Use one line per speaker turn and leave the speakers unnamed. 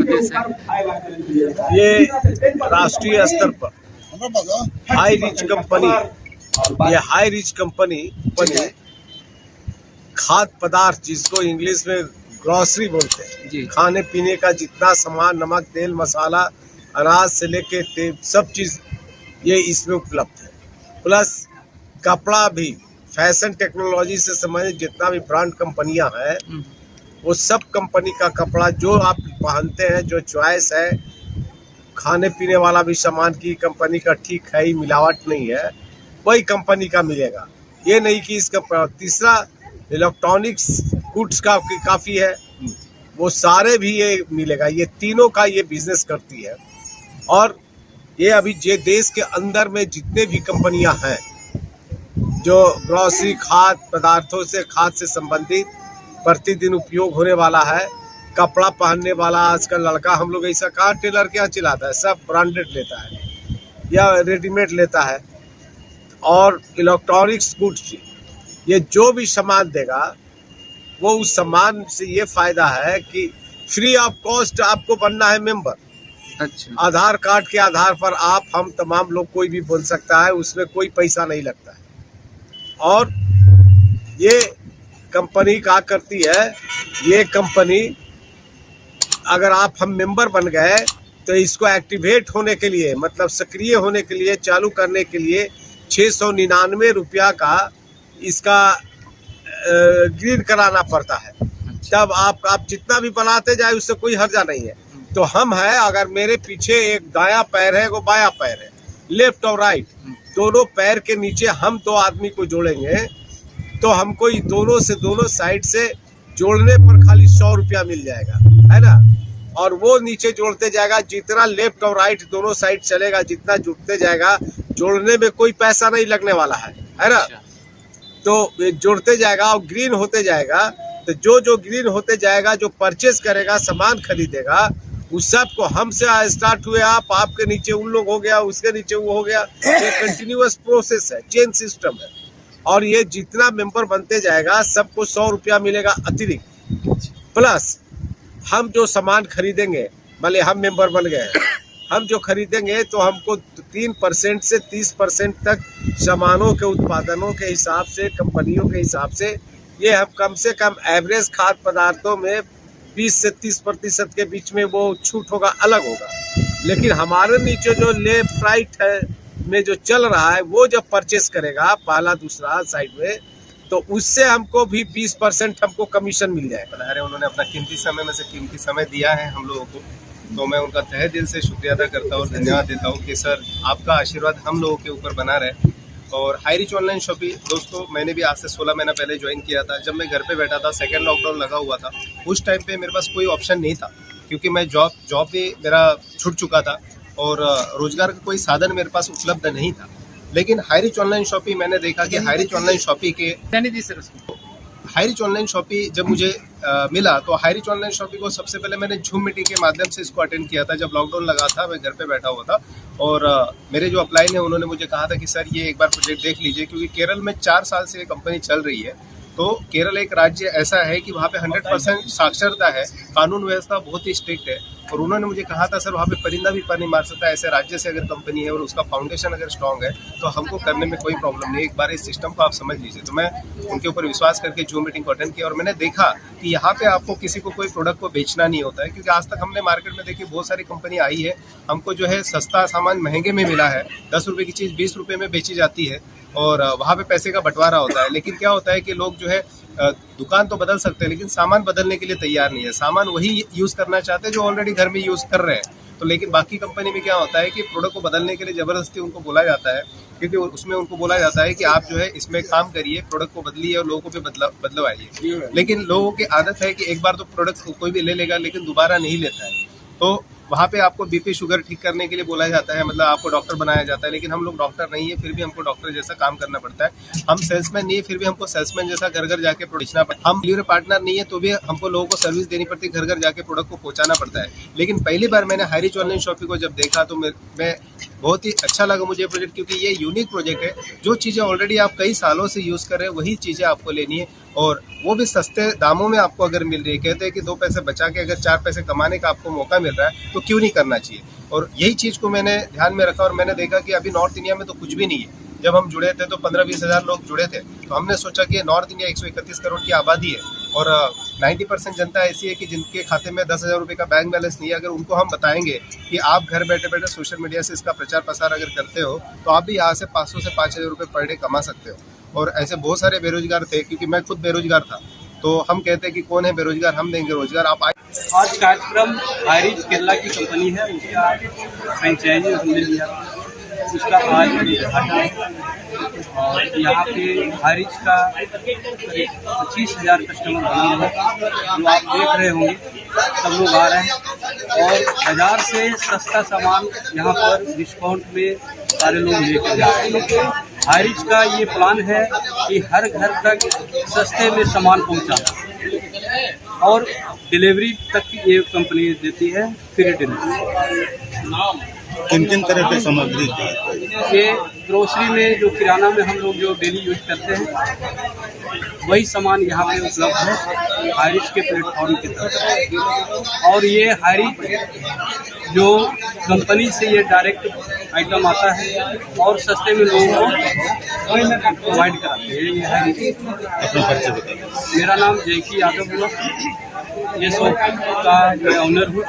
उद्देश्य है?
ये राष्ट्रीय स्तर पर हाई रिच कंपनी, ये हाई रिच कंपनी खाद्य पदार्थ, जिसको इंग्लिश में ग्रोसरी बोलते हैं, खाने पीने का जितना सामान, नमक, तेल, मसाला, अनाज से लेके तेल, सब चीज़ ये इसमें उपलब्ध है। प्लस कपड़ा भी, फैशन टेक्नोलॉजी से संबंधित जितना भी ब्रांड कंपनियां हैं, वो सब कंपनी का कपड़ा जो आप पहनते हैं, जो चॉइस है, खाने पीने वाला भी सामान की कंपनी का ठीक है ही, मिलावट नहीं है, वही कंपनी का मिलेगा। ये नहीं कि इसका तीसरा इलेक्ट्रॉनिक्स गुड्स का काफ़ी है, वो सारे भी ये मिलेगा। ये तीनों का ये बिजनेस करती है। और ये अभी जे देश के अंदर में जितने भी कंपनियां हैं जो ग्रोसरी, खाद्य पदार्थों से, खाद्य से संबंधित प्रतिदिन उपयोग होने वाला है, कपड़ा पहनने वाला, आजकल लड़का हम लोग ऐसा कहाँ टेलर क्या चिल्लाता है, सब ब्रांडेड लेता है या रेडीमेड लेता है। और इलेक्ट्रॉनिक्स गुड्स, ये जो भी सामान देगा वो उस सामान से ये फायदा है कि फ्री ऑफ कॉस्ट आपको बनना है मेंबर।
अच्छा,
आधार कार्ड के आधार पर आप, हम तमाम लोग, कोई भी बन सकता है, उसमें कोई पैसा नहीं लगता है। और ये कंपनी क्या करती है, ये कंपनी अगर हम मेंबर बन गए तो इसको एक्टिवेट होने के लिए, मतलब सक्रिय होने के लिए, चालू करने के लिए 699 रुपया का इसका ग्रीन कराना पड़ता है। तब आप जितना भी बनाते जाए उससे कोई हर्जा नहीं है। तो हम है, अगर मेरे पीछे एक दायां पैर है, वो बायां पैर है, लेफ्ट और राइट, दोनों पैर के नीचे हम दो आदमी को जोड़ेंगे तो हमको दोनों से, दोनों साइड से जोड़ने पर खाली 100 रुपया मिल जाएगा, है ना। और वो नीचे जोड़ते जाएगा, जितना लेफ्ट और राइट दोनों साइड चलेगा, जितना जुड़ते जाएगा, जोड़ने में कोई पैसा नहीं लगने वाला है ना। तो जोड़ते जाएगा और ग्रीन होते जाएगा। तो जो ग्रीन होते जाएगा, जो परचेज करेगा, सामान खरीदेगा, उस सब को हमसे स्टार्ट हुए आपके नीचे उन लोग हो गया, उसके नीचे वो हो गया। ये कंटिन्यूअस प्रोसेस है, चेन सिस्टम है। और ये जितना मेंबर बनते जाएगा सबको 100 रुपया मिलेगा अतिरिक्त। प्लस हम जो सामान खरीदेंगे, भले हम मेंबर बन गए, हम जो खरीदेंगे तो हमको 3% से 30% तक सामानों के उत्पादनों के हिसाब से, कंपनियों के हिसाब से, ये हम कम से कम एवरेज खाद्य पदार्थों में 20 से 30% के बीच में वो छूट होगा, अलग होगा। लेकिन हमारे नीचे जो लेफ्ट राइट है में जो चल रहा है, वो जब परचेस करेगा पहला दूसरा साइड में, तो उससे हमको भी 20% हमको कमीशन मिल जाएगा।
अरे उन्होंने अपना कीमती समय में से कीमती समय दिया है हम लोगों को, तो मैं उनका तहे दिल से शुक्रिया अदा करता हूँ और धन्यवाद देता हूँ कि सर आपका आशीर्वाद हम लोगों के ऊपर बना रहे। और हाई रिच ऑनलाइन शॉपिंग दोस्तों, मैंने भी आज से 16 महीना पहले ज्वाइन किया था। जब मैं घर पे बैठा था, सेकेंड लॉकडाउन लगा हुआ था, उस टाइम पे मेरे पास कोई ऑप्शन नहीं था, क्योंकि मैं जॉब भी मेरा छूट चुका था और रोजगार का कोई साधन मेरे पास उपलब्ध नहीं था। लेकिन हाई रिच ऑनलाइन शॉपिंग, मैंने देखा कि हाई रिच ऑनलाइन शॉपिंग के हाई रिच ऑनलाइन शॉपिंग जब मुझे मिला, तो हाई रिच ऑनलाइन शॉपिंग को सबसे पहले मैंने झूम मीटिंग के माध्यम से इसको अटेंड किया था। जब लॉकडाउन लगा था, मैं घर पे बैठा हुआ था और मेरे जो अपलाइन है उन्होंने मुझे कहा था कि सर ये एक बार प्रोजेक्ट देख लीजिए, क्योंकि केरल में 4 साल से ये कंपनी चल रही है। तो केरल एक राज्य ऐसा है कि वहाँ पे 100% साक्षरता है, कानून व्यवस्था बहुत ही स्ट्रिक्ट है। और उन्होंने मुझे कहा था सर वहाँ पे परिंदा भी पर नहीं मार सकता, ऐसे राज्य से अगर कंपनी है और उसका फाउंडेशन अगर स्ट्रांग है तो हमको करने में कोई प्रॉब्लम नहीं, एक बार इस सिस्टम को आप समझ लीजिए। तो मैं उनके ऊपर विश्वास करके जूम मीटिंग को अटेंड किया और मैंने देखा कि यहाँ पे आपको किसी को कोई प्रोडक्ट को बेचना नहीं होता है, क्योंकि आज तक हमने मार्केट में देखी बहुत सारी कंपनी आई है, हमको जो है सस्ता सामान महंगे में मिला है, 10 रुपये की चीज़ 20 रुपये में बेची जाती है और वहाँ पे पैसे का बंटवारा होता है। लेकिन क्या होता है कि लोग जो है दुकान तो बदल सकते हैं, लेकिन सामान बदलने के लिए तैयार नहीं है। सामान वही यूज़ करना चाहते हैं जो ऑलरेडी घर में यूज़ कर रहे हैं। तो लेकिन बाकी कंपनी में क्या होता है कि प्रोडक्ट को बदलने के लिए ज़बरदस्ती उनको बोला जाता है, क्योंकि उसमें उनको बोला जाता है कि आप जो है इसमें काम करिए, प्रोडक्ट को बदलिए और लोगों को भी बदलवाइए। लेकिन लोगों की आदत है कि एक बार तो प्रोडक्ट कोई भी ले लेगा लेकिन दोबारा नहीं लेता है। तो वहाँ पे आपको बीपी शुगर ठीक करने के लिए बोला जाता है, मतलब आपको डॉक्टर बनाया जाता है, लेकिन हम लोग डॉक्टर नहीं है, फिर भी हमको डॉक्टर जैसा काम करना पड़ता है। हम सेल्समैन नहीं है, फिर भी हमको सेल्समैन जैसा घर घर जाके बेचना पड़ता है। हम डिलीवरी पार्टनर नहीं है, तो भी हमको लोगों को सर्विस देनी पड़ती है, घर घर जाके प्रोडक्ट को पहुँचाना पड़ता है। लेकिन पहली बार मैंने हाई रिच ऑनलाइन शॉपिंग को जब देखा तो मैं बहुत ही अच्छा लगा मुझे प्रोजेक्ट, क्योंकि ये यूनिक प्रोजेक्ट है। जो चीज़ें ऑलरेडी आप कई सालों से यूज़ कर रहे हैं वही चीज़ें आपको लेनी है, और वो भी सस्ते दामों में आपको अगर मिल रही है। कहते हैं कि 2 पैसे बचा के अगर 4 पैसे कमाने का आपको मौका मिल रहा है तो क्यों नहीं करना चाहिए। और यही चीज़ को मैंने ध्यान में रखा और मैंने देखा कि अभी नॉर्थ इंडिया में तो कुछ भी नहीं है। जब हम जुड़े थे तो 15-20 हज़ार लोग जुड़े थे, तो हमने सोचा कि नॉर्थ इंडिया 131 करोड़ की आबादी है और 90% जनता ऐसी है कि जिनके खाते में 10,000 रुपये का बैंक बैलेंस नहीं है। अगर उनको हम बताएंगे कि आप घर बैठे बैठे सोशल मीडिया से इसका प्रचार प्रसार अगर करते हो तो आप भी यहाँ से 500 से 5,000 रुपये पर डे कमा सकते हो। और ऐसे बहुत सारे बेरोजगार थे, क्योंकि मैं खुद बेरोजगार था, तो हम कहते हैं कि कौन है बेरोजगार, हम देंगे रोजगार। आप
आज कार्यक्रम हाई रिच केरला की कंपनी है, उसका फ्रेंचाइजी हमने लिया, उसका आज उद्घाटन है। और यहाँ पे हाई रिच का 25,000 कस्टमर बना हुआ है, जो आप देख रहे होंगे, सब लोग आ रहे हैं और बाजार से सस्ता सामान यहाँ पर डिस्काउंट में सारे लोग लेकर जा रहे हैं। हाई रिच का ये प्लान है कि हर घर तक सस्ते में सामान पहुँचाना, और डिलीवरी तक ये कंपनी देती है, फ्री डिलीवरी।
किन किन तरह की सामग्री
ये ग्रोसरी में जो किराना में हम लोग जो डेली यूज करते हैं वही सामान यहाँ पे उपलब्ध है हाई रिच के प्लेटफॉर्म की तरफ। और ये हाई रिच जो कंपनी से ये डायरेक्ट आइटम आता है और सस्ते में लोगों को प्रोवाइड कराते हैं। ये हाई रिच।
अपना परिचय बताइए।
मेरा नाम जयकी यादव हुआ, ये शॉप का मैं ऑनर हूँ।